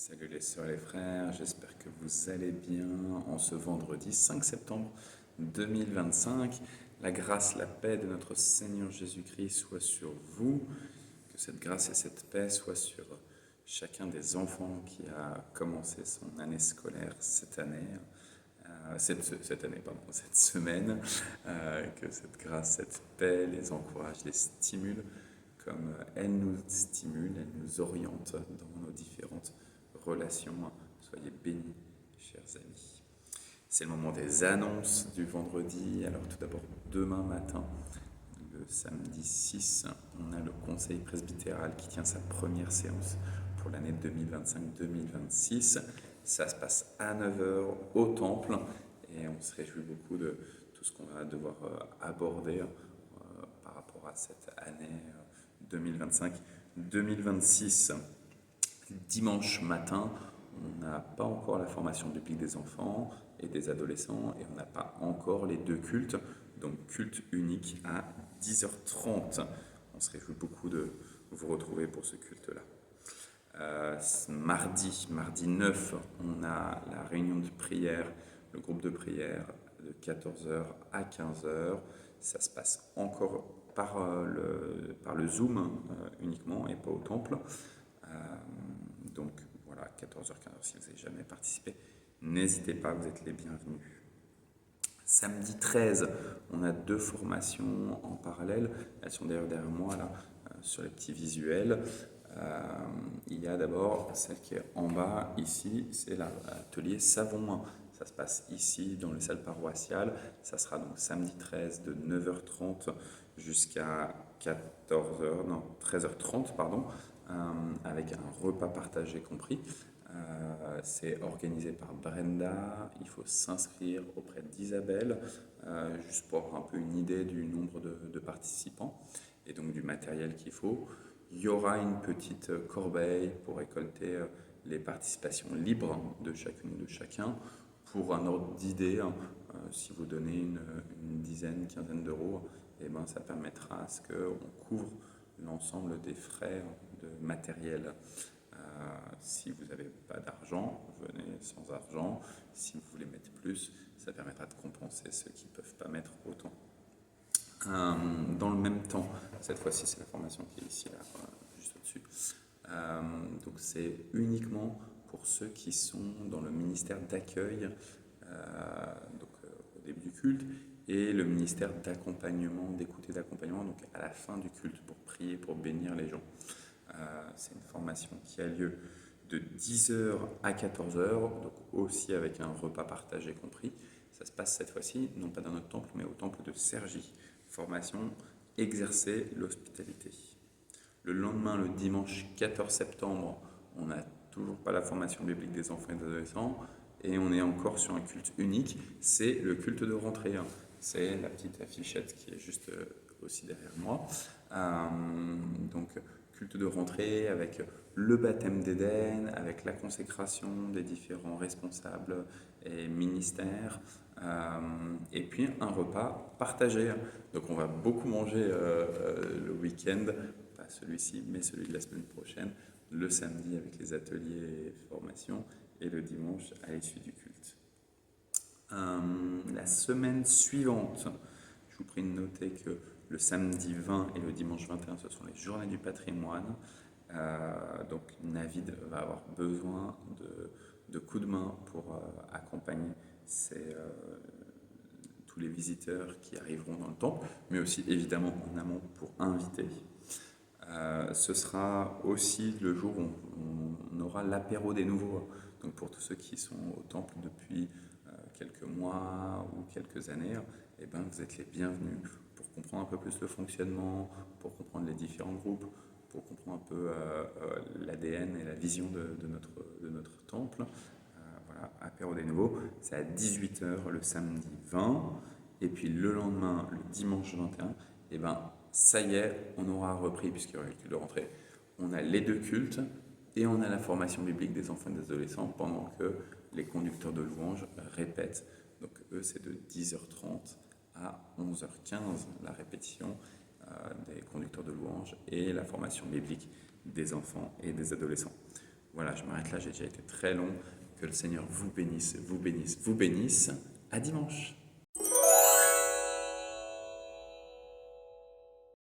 Salut les sœurs et les frères, j'espère que vous allez bien en ce vendredi 5 septembre 2025. La grâce, la paix de notre Seigneur Jésus-Christ soit sur vous, que cette grâce et cette paix soient sur chacun des enfants qui a commencé son année scolaire cette année, cette semaine, que cette grâce, cette paix les encourage, les stimule comme elle nous stimule, elle nous oriente dans nos différentes relations. Soyez bénis, chers amis. C'est le moment des annonces du vendredi. Alors tout d'abord, demain matin, le samedi 6, on a le conseil presbytéral qui tient sa première séance pour l'année 2025-2026. Ça se passe à 9 heures au temple et on se réjouit beaucoup de tout ce qu'on va devoir aborder par rapport à cette année 2025-2026. Dimanche matin, on n'a pas encore la formation biblique des enfants et des adolescents et on n'a pas encore les deux cultes, donc culte unique à 10h30. On se réjouit beaucoup de vous retrouver pour ce culte-là. Mardi 9, on a la réunion de prière, le groupe de prière de 14h à 15h. Ça se passe encore par le Zoom uniquement et pas au temple. Donc voilà, 14h, 15h, si vous n'avez jamais participé, n'hésitez pas, vous êtes les bienvenus. Samedi 13, on a deux formations en parallèle. Elles sont d'ailleurs derrière moi, là, sur les petits visuels. Il y a d'abord celle qui est en bas, ici, c'est l'atelier savon. Ça se passe ici, dans les salles paroissiales. Ça sera donc samedi 13 de 9h30 jusqu'à 13h30, pardon, avec un repas partagé compris. C'est organisé par Brenda. Il faut s'inscrire auprès d'Isabelle, juste pour avoir un peu une idée du nombre de participants et donc du matériel qu'il faut. Il y aura une petite corbeille pour récolter les participations libres de chacune ou de chacun. Pour un ordre d'idée, si vous donnez une dizaine, quinzaine d'euros, eh ben, ça permettra à ce qu'on couvre l'ensemble des frais de matériel. Si vous n'avez pas d'argent, venez sans argent. Si vous voulez mettre plus, ça permettra de compenser ceux qui ne peuvent pas mettre autant. Dans le même temps, cette fois-ci c'est la formation qui est ici, là, juste au-dessus. Donc c'est uniquement pour ceux qui sont dans le ministère d'accueil, au début du culte, et le ministère d'accompagnement, d'écoute et d'accompagnement, donc à la fin du culte, pour prier, pour bénir les gens. C'est une formation qui a lieu de 10h à 14h, donc aussi avec un repas partagé compris. Ça se passe cette fois-ci, non pas dans notre temple, mais au temple de Cergy. Formation exercer l'hospitalité. Le lendemain, le dimanche 14 septembre, on n'a toujours pas la formation biblique des enfants et des adolescents, et on est encore sur un culte unique, c'est le culte de rentrée. C'est la petite affichette qui est juste aussi derrière moi. Donc, culte de rentrée avec le baptême d'Éden, avec la consécration des différents responsables et ministères, et puis un repas partagé. Donc on va beaucoup manger le week-end, pas celui-ci, mais celui de la semaine prochaine, le samedi avec les ateliers et formations, et le dimanche à l'issue du culte. La semaine suivante, je vous prie de noter que le samedi 20 et le dimanche 21, ce sont les journées du patrimoine. Donc Navid va avoir besoin de coups de main pour accompagner tous les visiteurs qui arriveront dans le temple, mais aussi évidemment en amont pour inviter. Ce sera aussi le jour où on aura l'apéro des nouveaux. Donc pour tous ceux qui sont au temple depuis quelques mois ou quelques années, eh ben, vous êtes les bienvenus pour comprendre un peu plus le fonctionnement, pour comprendre les différents groupes, pour comprendre un peu l'ADN et la vision de notre temple. Voilà, apéro des nouveaux, c'est à 18h le samedi 20, et puis le lendemain, le dimanche 21, et ben ça y est, on aura repris, puisqu'il y aura le culte de rentrée, on a les deux cultes, et on a la formation biblique des enfants et des adolescents, pendant que les conducteurs de louanges répètent. Donc eux, c'est de 10h30 à 11h15, la répétition des conducteurs de louanges et la formation biblique des enfants et des adolescents. Voilà, je m'arrête là, j'ai déjà été très long. Que le Seigneur vous bénisse, vous bénisse, vous bénisse. À dimanche.